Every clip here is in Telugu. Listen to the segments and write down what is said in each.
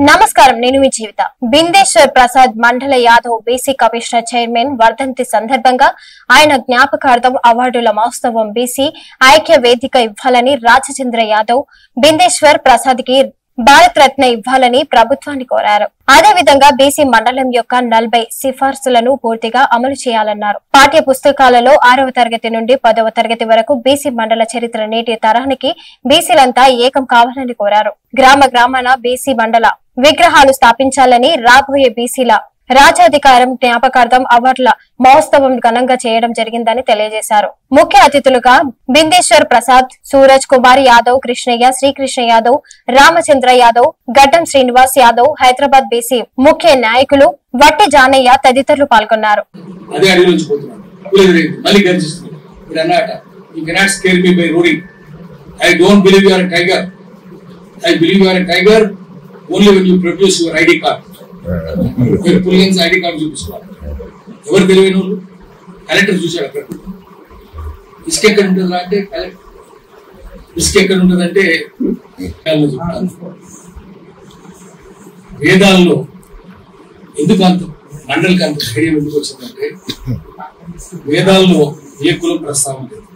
నమస్కారం, నేను మీ జీవిత. బిందేశ్వర్ ప్రసాద్ మండల యాదవ్ బీసీ కమిషనర్ చైర్మన్ వర్ధంతి సందర్భంగా ఆయన జ్ఞాపకార్థం అవార్డుల మహోత్సవం బీసీ ఐక్య వేదిక ఇవ్వాలని రాజచంద్ర యాదవ్ బిందేశ్వర్ ప్రసాద్ కి భారత రత్న ఇవ్వాలని ప్రభుత్వాన్ని కోరారు. అదేవిధంగా బీసీ మండలం యొక్క 40 సిఫార్సులను పూర్తిగా అమలు చేయాలన్నారు. పాఠ్య పుస్తకాలలో 6వ తరగతి నుండి 10వ తరగతి వరకు బీసీ మండల చరిత్ర నేటి తరానికి బీసీలంతా ఏకం కావాలని కోరారు. గ్రామాన బీసీ మండల విగ్రహాలు స్థాపించాలని, రాబోయే బీసీల రాజ్యాధికారం జ్ఞాపకార్థం అవార్డుల మహోత్సవం ఘనంగా చేయడం జరిగిందని తెలియజేశారు. ముఖ్య అతిథులుగా బిందేశ్వర్ ప్రసాద్, సూరజ్ కుమార్ యాదవ్, కృష్ణయ్య, శ్రీకృష్ణ యాదవ్, రామచంద్ర యాదవ్, గడ్డం శ్రీనివాస్ యాదవ్, హైదరాబాద్ బీసీ ముఖ్య నాయకులు వట్టి జానయ్య తదితరులు పాల్గొన్నారు. పులియన్స్ ఐడి కార్డు చూపిస్తున్నారు. ఎవరు తెలివైన వాళ్ళు? కలెక్టర్ చూశాడు. అక్కడ ఇసుక ఎక్కడ ఉంటుందా అంటే ఇసుక ఎక్కడ ఉంటుందంటే వేదాల్లో ఎందుకు అంత మండలికి అంత ధైర్యం ఎందుకు వచ్చిందంటే వేదాల్లో ఏ కులం ప్రస్తావన లేదు,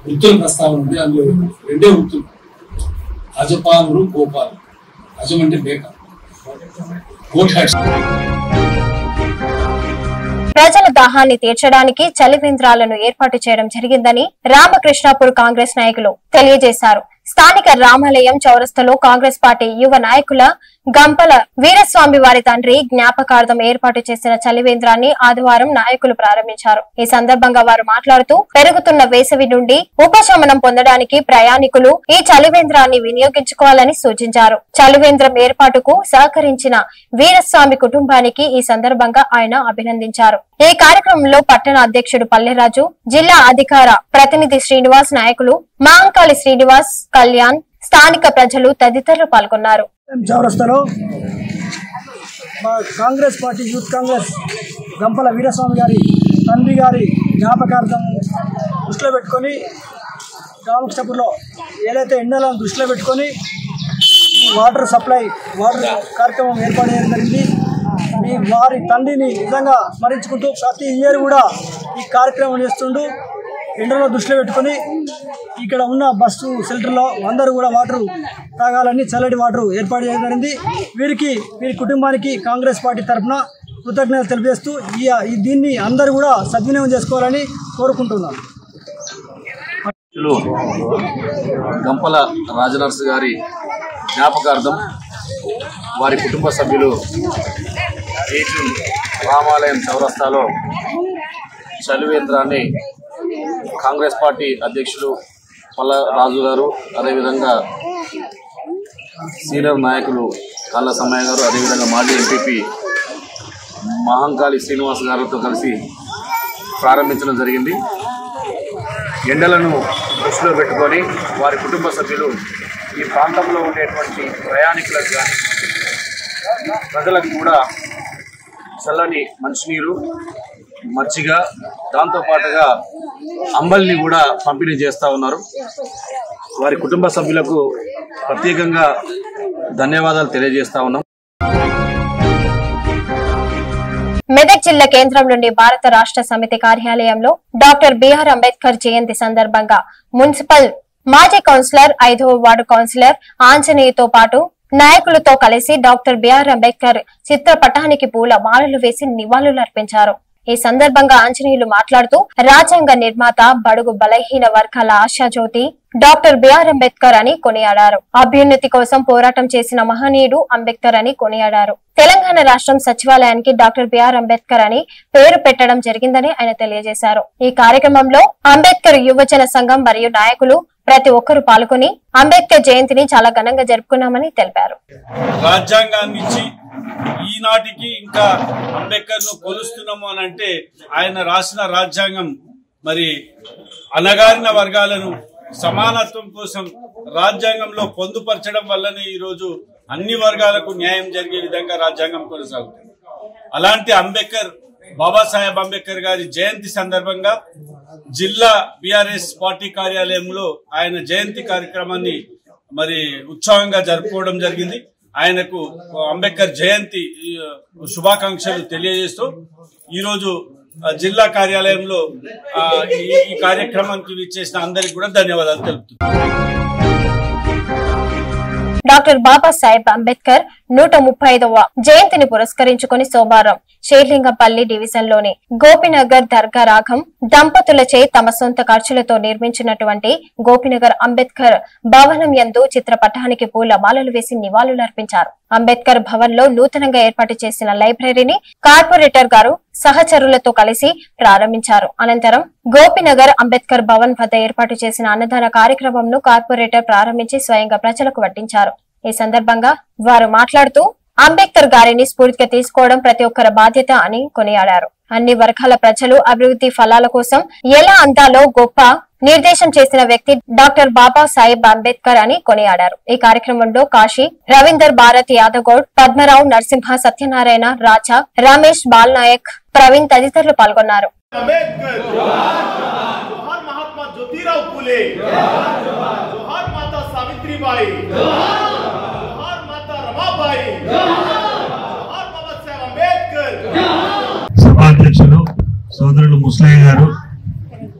వృత్తుల ప్రస్తావన ఉంది. అందులో 2 వృత్తులు, అజపానుడు, గోపాలు. అజం అంటే మేక. ప్రజల దాహాన్ని తీర్చడానికి చలివేంద్రాలను ఏర్పాటు చేయడం జరిగిందని రామకృష్ణాపూర్ కాంగ్రెస్ నాయకులు తెలియజేశారు. స్థానిక రామాలయం చౌరస్తలో కాంగ్రెస్ పార్టీ యువ నాయకుల గంపల వీరస్వామి వారి తండ్రి జ్ఞాపకార్థం ఏర్పాటు చేసిన చలివేంద్రాన్ని ఆదివారం నాయకులు ప్రారంభించారు. ఈ సందర్భంగా వారు మాట్లాడుతూ పెరుగుతున్న వేసవి నుండి ఉపశమనం పొందడానికి ప్రయాణికులు ఈ చలివేంద్రాన్ని వినియోగించుకోవాలని సూచించారు. చలివేంద్రం ఏర్పాటుకు సహకరించిన వీరస్వామి కుటుంబానికి ఈ సందర్భంగా ఆయన అభినందించారు. ఈ కార్యక్రమంలో పట్టణ అధ్యక్షుడు పల్లెరాజు, జిల్లా అధికార ప్రతినిధి శ్రీనివాస్, నాయకులు మాంకాళి శ్రీనివాస్, కళ్యాణ్, స్థానిక ప్రజలు తదితరులు పాల్గొన్నారు. చౌరస్తాలో మా కాంగ్రెస్ పార్టీ యూత్ కాంగ్రెస్ గంపల వీరస్వామి గారి తండ్రి గారి జ్ఞాపకార్థం దృష్టిలో పెట్టుకొని రామకృష్ణాపూర్లో ఏదైతే ఎండలను దృష్టిలో పెట్టుకొని ఈ వాటర్ కార్యక్రమం ఏర్పాటు చేయడం జరిగింది. ఈ వారి తండ్రిని నిజంగా స్మరించుకుంటూ ప్రతి ఇయర్ కూడా ఈ కార్యక్రమం చేస్తుంటూ ఎండలో దృష్టిలో పెట్టుకొని ఇక్కడ ఉన్న బస్సు షెల్టర్లో అందరూ కూడా వాటర్ తాగాలని చల్లటి వాటర్ ఏర్పాటు చేయడం జరిగింది. వీరి కుటుంబానికి కాంగ్రెస్ పార్టీ తరఫున కృతజ్ఞతలు తెలియజేస్తూ దీన్ని అందరూ కూడా సద్వినియోగం చేసుకోవాలని కోరుకుంటున్నాను. గంపల రాజనర్సు గారి జ్ఞాపకార్థం వారి కుటుంబ సభ్యులు రామాలయం చౌరస్తాలో చలివేంద్రాన్ని కాంగ్రెస్ పార్టీ అధ్యక్షులు పల్ల రాజు గారు, అదేవిధంగా సీనియర్ నాయకులు కళ్ళ సమ్మయ్య గారు, అదేవిధంగా మాజీ ఎంపీపీ మహంకాళి శ్రీనివాస్ గారితో కలిసి ప్రారంభించడం జరిగింది. ఎండలను దృష్టిలో పెట్టుకొని వారి కుటుంబ సభ్యులు ఈ ప్రాంతంలో ఉండేటువంటి ప్రయాణికులకు కానీ ప్రజలకు కూడా చల్లని మంచినీరు, మజ్జిగ, దాంతోపాటుగా అంబల్ని కూడా పంపిణీ చేస్తూ ఉన్నారు. వారి కుటుంబ సభ్యులకు ప్రత్యేకంగా ధన్యవాదాలు తెలియజేస్తా ఉన్నాం. మెదక్ జిల్లా కేంద్రం నుండి భారత రాష్ట్ర సమితి కార్యాలయంలో డాక్టర్ బిఆర్ అంబేద్కర్ జయంతి సందర్భంగా మున్సిపల్ మాజీ కౌన్సిలర్, 5వ వార్డు కౌన్సిలర్ ఆంజనేయతో పాటు నాయకులతో కలిసి డాక్టర్ బిఆర్ అంబేద్కర్ చిత్రపటానికి పూల మాలలు వేసి నివాళులర్పించారు. ఈ సందర్భంగా ఆంజనేయులు మాట్లాడుతూ రాజ్యాంగ నిర్మాత, బడుగు బలహీన వర్గాల ఆశాజ్యోతి డాక్టర్ బిఆర్ అంబేద్కర్ అని కొనియాడారు. అభ్యున్నతి కోసం పోరాటం చేసిన మహనీయుడు అంబేద్కర్ అని కొనియాడారు. తెలంగాణ రాష్ట్రం సచివాలయానికి డాక్టర్ బిఆర్ అంబేద్కర్ అని పేరు పెట్టడం జరిగిందని ఆయన తెలియజేశారు. ఈ కార్యక్రమంలో అంబేద్కర్ యువజన సంఘం మరియు నాయకులు ప్రతి ఒక్కరూ పాల్గొని అంబేద్కర్ జయంతిని చాలా ఘనంగా జరుపుకున్నామని తెలిపారు. రాజ్యాంగాన్ని ఈనాటికి ఇంకా అంబేద్కర్ ను కొలుస్తున్నాము అని అంటే ఆయన రాసిన రాజ్యాంగం మరి అణగారిన వర్గాలను సమానత్వం కోసం రాజ్యాంగంలో పొందుపరచడం వల్లనే ఈరోజు అన్ని వర్గాలకు న్యాయం జరిగే విధంగా రాజ్యాంగం కొనసాగుతుంది. అలాంటి అంబేద్కర్, బాబాసాహెబ్ అంబేద్కర్ గారి జయంతి సందర్భంగా జిల్లా బీఆర్ఎస్ పార్టీ కార్యాలయంలో ఆయన జయంతి కార్యక్రమాన్ని మరి ఉత్సాహంగా జరుపుకోవడం జరిగింది. ఆయనకు అంబేద్కర్ జయంతి శుభాకాంక్షలు తెలియజేస్తూ ఈరోజు జిల్లా కార్యాలయంలో ఈ కార్యక్రమానికి విచ్చేసిన అందరికీ కూడా ధన్యవాదాలు తెలుపుతున్నాను. డాక్టర్ బాబాసాహెబ్ అంబేద్కర్ 135వ జయంతిని పురస్కరించుకుని సోమవారం షేర్లింగంపల్లి డివిజన్ లోని గోపినగర్ దర్గా రాఘం దంపతులచే తమ సొంత ఖర్చులతో నిర్మించినటువంటి గోపినగర్ అంబేద్కర్ భవనం యందు చిత్రపటానికి పూలమాలలు వేసి నివాళులర్పించారు. అంబేద్కర్ భవన్ లో నూతనంగా ఏర్పాటు చేసిన లైబ్రరీని కార్పొరేటర్ గారు సహచరులతో కలిసి ప్రారంభించారు. అనంతరం గోపినగర్ అంబేద్కర్ భవన్ వద్ద ఏర్పాటు చేసిన అన్నదాన కార్యక్రమంను కార్పొరేటర్ ప్రారంభించి స్వయంగా ప్రజలకు వడ్డించారు. ఈ సందర్భంగా వారు మాట్లాడుతూ అంబేద్కర్ గారిని స్ఫూర్తిగా తీసుకోవడం ప్రతి ఒక్కరి బాధ్యత అని కొనియాడారు. అన్ని వర్గాల ప్రజలు అభివృద్ధి ఫలాల కోసం ఎలా అందాలో గొప్ప నిర్దేశం చేసిన వ్యక్తి డాక్టర్ బాబాసాహెబ్ అంబేద్కర్ అని కొనియాడారు. ఈ కార్యక్రమంలో కాశీ, రవీందర్, భారత్ యాదవ్ గౌడ్, పద్మరావు, నరసింహ, సత్యనారాయణ, రాజా, రమేష్, బాల్నాయక్, ప్రవీణ్ తదితరులు పాల్గొన్నారు. సభాధ్యక్షులు సోదరులు ముస్లయ్య గారు,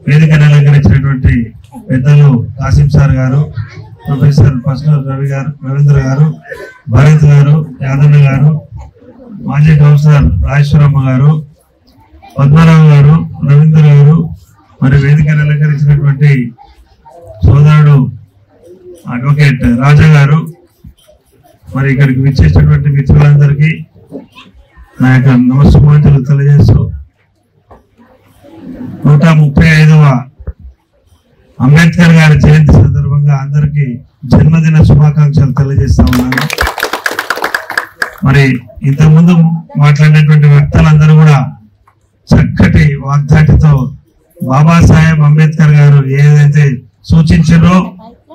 వేదికను అలంకరించినటువంటి పెద్దలు కాసిం సార్ గారు, ప్రొఫెసర్ పస్నూర్ రవీంద్ర గారు, భరత్ గారు, యాదన్న గారు, మాజీ కౌన్సిలర్ రాజేశ్వరమ్మ గారు, పద్మరావు గారు, రవీంద్ర గారు, మరి వేదికను అలంకరించినటువంటి సోదరుడు అడ్వకేట్ రాజా గారు, మరి ఇక్కడికి విచ్చేసినటువంటి మిత్రులందరికీ నా యొక్క నమస్కారాలు తెలియజేస్తూ 135వ అంబేద్కర్ గారి జయంతి సందర్భంగా అందరికీ జన్మదిన శుభాకాంక్షలు తెలియజేస్తా ఉన్నాను. మరి ఇంతకుముందు మాట్లాడినటువంటి వ్యక్తులందరూ కూడా చక్కటి వాగ్దాటితో బాబాసాహెబ్ అంబేద్కర్ గారు ఏదైతే సూచించారో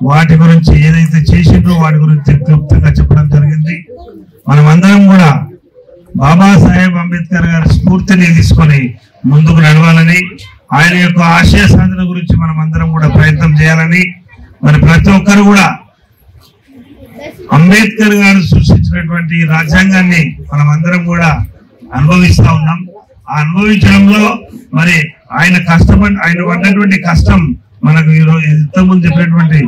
వాటి గురించి, ఏదైతే చేసిండ్రో వాటి గురించి క్లుప్తంగా చెప్పడం జరిగింది. మనమందరం కూడా బాబాసాహెబ్ అంబేద్కర్ గారి స్ఫూర్తిని తీసుకొని ముందుకు నడవాలని, ఆయన యొక్క ఆశయ సాధన గురించి మనం అందరం కూడా ప్రయత్నం చేయాలని, మరి ప్రతి ఒక్కరు కూడా అంబేద్కర్ గారు సృష్టించినటువంటి రాజ్యాంగాన్ని మనం అందరం కూడా అనుభవిస్తా ఉన్నాం. ఆ అనుభవించడంలో మరి ఆయన పడ్డటువంటి కష్టం మనకు ఈరోజు ఇంతకుముందు చెప్పినటువంటి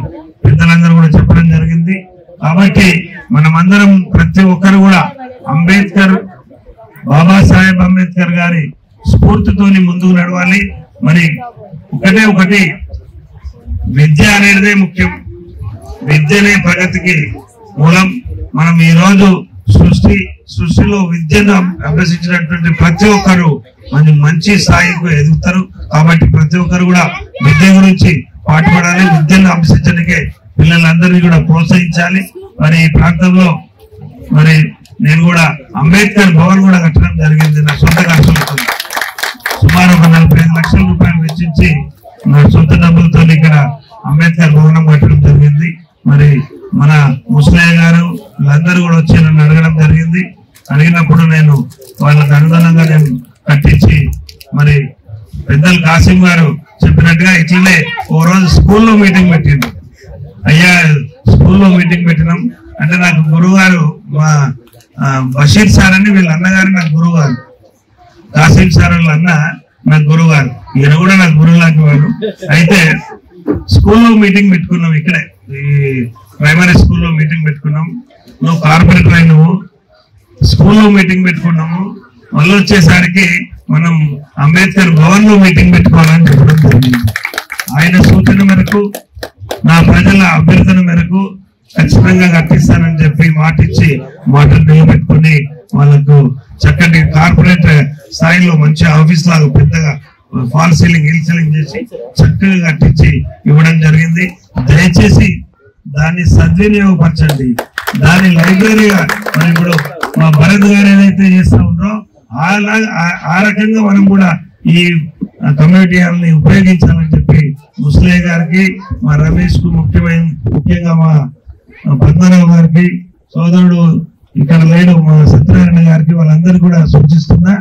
పెద్దలందరూ కూడా చెప్పడం జరిగింది. కాబట్టి మనమందరం ప్రతి ఒక్కరు కూడా బాబాసాహెబ్ అంబేద్కర్ గారి స్ఫూర్తితోని ముందుకు నడవాలి. మరి ఒకటి విద్య అనేదే ముఖ్యం. విద్యనే ప్రగతికి మూలం. మనం ఈ రోజు సృష్టిలో విద్యను అభ్యసించినటువంటి ప్రతి ఒక్కరు మంచి స్థాయికి ఎదుగుతారు. కాబట్టి ప్రతి ఒక్కరు కూడా విద్య గురించి పాటుపడాలి. విద్యను అభ్యసించడానికే పిల్లలందరినీ కూడా ప్రోత్సహించాలి. మరి ఈ ప్రాంతంలో మరి నేను కూడా అంబేద్కర్ భవన్ కూడా కట్టడం జరిగింది. నా సొంత ఖర్చులతో సుమారు 45 లక్షల రూపాయలు వెచ్చించి నా సొంత డబ్బులతో ఇక్కడ అంబేద్కర్ భవనం కట్టడం జరిగింది. మరి మన ముస్లయ్య గారు వీళ్ళందరూ కూడా వచ్చి నన్ను అడగడం జరిగింది. అడిగినప్పుడు నేను వాళ్ళకి అనుగుణంగా నేను కట్టించి, మరి పెద్దలు కాసిం గారు చెప్పినట్టుగా ఇట్లనే ఓ రోజు స్కూల్లో మీటింగ్ పెట్టిండు. అయ్యా స్కూల్లో మీటింగ్ పెట్టినాం అంటే నాకు గురువు గారు మా బషీర్ సార్ అని వీళ్ళ అన్నగారు నాకు గురువు గారు, కాసిం సార్ వాళ్ళ అన్న నాకు గురువు గారు, ఈయన కూడా నాకు గురువు లాంటి వాడు. అయితే స్కూల్లో మీటింగ్ పెట్టుకున్నాం, ఇక్కడే ఈ ప్రైమరీ స్కూల్లో మీటింగ్ పెట్టుకున్నాం. నువ్వు కార్పొరేటర్ అయి నువ్వు స్కూల్లో మీటింగ్ పెట్టుకున్నాము, మళ్ళీ వచ్చేసరికి మనం అంబేద్కర్ భవన్ లో మీటింగ్ పెట్టుకోవాలని చెప్పడం జరిగింది. ఆయన సూచన మేరకు, నా ప్రజల అభ్యర్థన మేరకు ఖచ్చితంగా కట్టిస్తానని చెప్పి మాటలు నిలబెట్టుకుని వాళ్ళకు చక్కటి కార్పొరేట్ స్థాయిలో మంచి ఆఫీస్ లాగా పెద్దగా ఫాల్ సీలింగ్, హిల్ సీలింగ్ చేసి చక్కగా కట్టించి ఇవ్వడం జరిగింది. దయచేసి దాన్ని సద్వినియోగపరచండి. దాని లైబ్రరీగా మరి ఇప్పుడు మా భరత్ గారు ఏదైతే చేస్తా ఉందో ఆ రకంగా మనం కూడా ఈ కమ్యూనిటీ హాల్ ని ఉపయోగించాలని చెప్పి ముస్లయ్య గారికి, మా రమేష్ కు, ముఖ్యంగా మా పద్మరావు గారికి, సోదరుడు ఇక్కడ లేడు మా సత్యనారాయణ గారికి, వాళ్ళందరూ కూడా సూచిస్తున్నా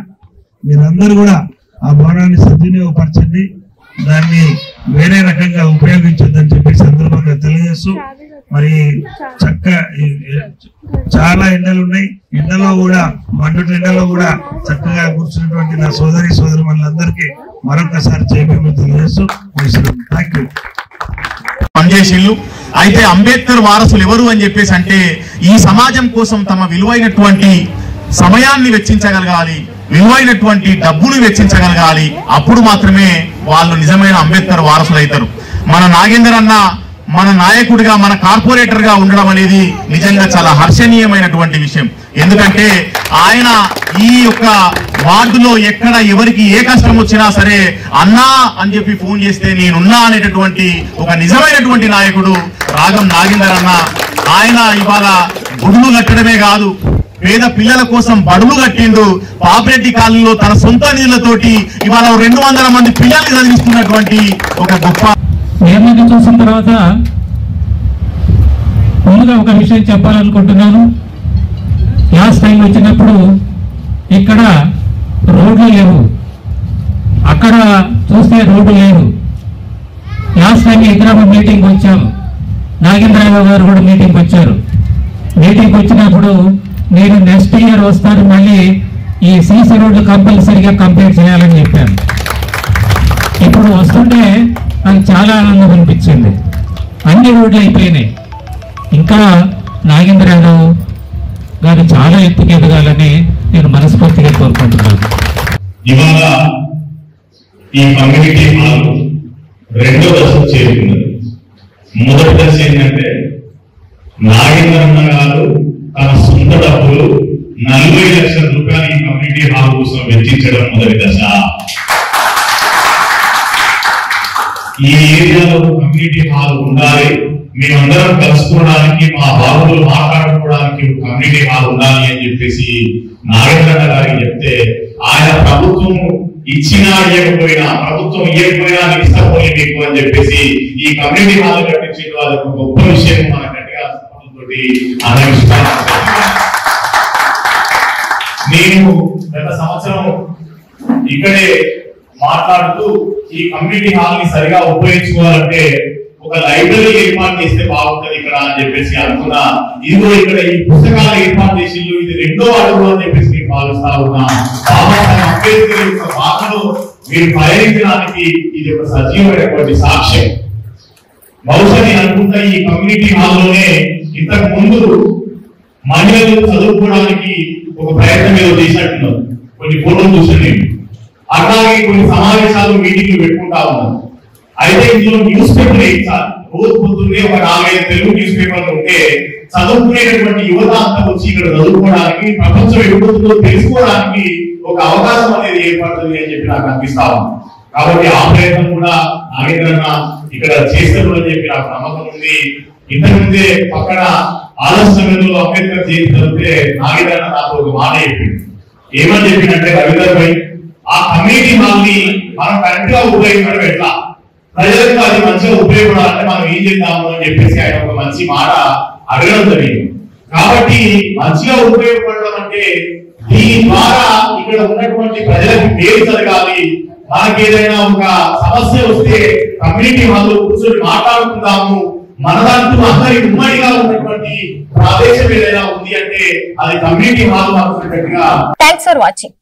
మీరందరూ కూడా ఆ భవనాన్ని సద్వినియోగపరచండి, దాన్ని వేరే రకంగా ఉపయోగించొద్దని చెప్పి సందర్భంగా తెలియజేస్తూ మరి చాలా ఎండలు ఉన్నాయి. ఎండలో కూడా మండుటి ఎండలో కూడా చక్కగా కూర్చున్నటువంటి నా సోదరి మనందరికీ మరొకసారి జైభీములు తెలియజేస్తూ థ్యాంక్ యూ. పనిచేసిళ్ళు. అయితే అంబేద్కర్ వారసులు ఎవరు అని చెప్పేసి అంటే ఈ సమాజం కోసం తమ విలువైనటువంటి సమయాన్ని వెచ్చించగలగాలి, విలువైనటువంటి డబ్బును వెచ్చించగలగాలి. అప్పుడు మాత్రమే వాళ్ళు నిజమైన అంబేద్కర్ వారసులు అవుతారు. మన నాగేందర్ అన్న మన నాయకుడిగా, మన కార్పొరేటర్ గా ఉండడం అనేది నిజంగా చాలా హర్షణీయమైనటువంటి విషయం. ఎందుకంటే ఆయన ఈ యొక్క వార్డులో ఎక్కడ ఎవరికి ఏ కష్టం వచ్చినా సరే అన్నా అని చెప్పి ఫోన్ చేస్తే నేనున్నా అనేటటువంటి ఒక నిజమైనటువంటి నాయకుడు రాగం నాగేందర్ అన్న. ఆయన ఇవాళ గుడులు కట్టడమే కాదు, పేద పిల్లల కోసం బడులు కట్టిండు. పాపిరెడ్డి కాలనీలో తన సొంత నిధులతోటి ఇవాళ 200 మంది పిల్లల్ని చదివిస్తున్నటువంటి ఒక గొప్ప. నేను చూసిన తర్వాత ముందుగా ఒక విషయం చెప్పాలనుకుంటున్నాను. లాస్ట్ టైం వచ్చినప్పుడు ఇక్కడ రోడ్లు లేవు, అక్కడ చూస్తే రోడ్డు లేదు. లాస్ట్ టైం హైదరాబాద్ మీటింగ్ వచ్చాము, నాగేంద్రరావు గారు కూడా మీటింగ్ వచ్చారు. మీటింగ్ వచ్చినప్పుడు నేను నెక్స్ట్ ఇయర్ వస్తాను, మళ్ళీ ఈ సీసీ రోడ్లు కంపల్సరీగా కంప్లీట్ చేయాలని చెప్పాను. ఇప్పుడు వస్తుంటే నాకు చాలా ఆనందం అనిపించింది. అన్ని రోడ్లు అయిపోయినాయి. ఇంకా నాగేంద్రరావు గారు చాలా ఎత్తుకు ఎదగాలని నేను మనస్ఫూర్తిగా కోరుకుంటున్నాను. ఇవాళ ఈ కమ్యూనిటీ హాల్ 2వ దశ చేరుకున్నది. మొదటి దశ ఏంటంటే నాగేంద్రన్న గారు తన సొంత డబ్బులు 40 లక్షల రూపాయలు ఈ కమ్యూనిటీ హాల్ కోసం వెచ్చించడం మొదటి దశ. ఈ ఏరియాలో కమ్యూనిటీ హాల్ ఉండాలి, మేమందరం కలుసుకోవడానికి, మా బాబులు మాట్లాడుకోవడానికి కమ్యూనిటీ హాల్ ఉండాలి అని చెప్పేసి నాగేంద్రన్న గారికి చెప్తే ఆయన ప్రభుత్వం ఇచ్చినా ఇవ్వకపోయినా, ప్రభుత్వం ఇవ్వకపోయినా ఇష్టపోయి మీకు అని చెప్పేసి ఈ కమ్యూనిటీ హాల్ కట్టించే వాళ్ళ గొప్ప విషయం మన గట్టిగా నేను గత సంవత్సరం ఇక్కడే మాట్లాడుతూ ఈ కమ్యూనిటీ హాల్ ని సరిగా ఉపయోగించుకోవాలంటే ఒక లైబ్రరీ ఏర్పాటు చేస్తే బాగుంటది ఇక్కడ అని చెప్పేసి అనుకున్నా. ఇదిగో ఇక్కడ ఈ పుస్తకాలు ఏర్పాటు చేసి ఇది 2వ అడుగు అని చెప్పేసి నేను భావిస్తా ఉన్నా. బాబాసాహెబ్ అంబేద్కర్ యొక్క బాటలో మీరు పయనించడానికి ఇది ఒక సజీవమైనటువంటి సాక్ష్యం. బహుశా నేను అనుకుంటా ఈ కమ్యూనిటీ హాల్లోనే ఇంతకు ముందు మహిళలు చదువుకోవడానికి ఒక ప్రయత్నం ఏదో చేసినట్టున్నారు. కొన్ని ఫోటోలు చూసాను నేను. అట్లాగే కొన్ని సమావేశాలు మీటింగ్లు పెట్టుకుంటా ఉన్నాను. అయితే ఇందులో న్యూస్ పేపర్ వేయించాలి. రోజు పొద్దున్నే ఒక 4-5 తెలుగు న్యూస్ పేపర్లు ఉంటే చదువుకునేటటువంటి యువత అంతా వచ్చి ఇక్కడ చదువుకోవడానికి, ప్రపంచం ఎదుగుతుందో తెలుసుకోవడానికి ఒక అవకాశం అనేది ఏర్పడుతుంది అని చెప్పి నాకు అనిపిస్తా ఉంది. కాబట్టి ఆ ప్రయత్నం కూడా నాగేంద్రన్న ఇక్కడ చేస్తాడు అని చెప్పి నాకు నమ్మకం ఉంది. ఇంతకుముందే పక్కన ఆలస్యంలో అంబేద్కర్ జయంతి జరిగితే నాగేంద్రన్న నాకు ఒక మాట చెప్పింది. ఏమని చెప్పినట్టే రవీందర్ భాయ్, ఆ కమ్యూనిటీ హాల్ ని మనం కరెక్ట్ గా ఉపయోగించడం ఎట్లా, ప్రజలకు అది మంచిగా ఉపయోగపడాలంటే మనం ఏం చేద్దాము అని చెప్పేసి ఆయన ఒక మంచి మాట అడగడం జరిగింది. కాబట్టి మంచిగా ఉపయోగపడడం అంటే దీని ద్వారా ఇక్కడ ఉన్నటువంటి ప్రజలకు మేలు జరగాలి. మనకి ఏదైనా ఒక సమస్య వస్తే కమ్యూనిటీ హాల్లో కూర్చొని మాట్లాడుకుందాము, మనదంటూ అందరి ఉమ్మడిగా ఉన్నటువంటి ప్రదేశం ఏదైనా ఉంది అంటే అది community hall. Thanks for watching.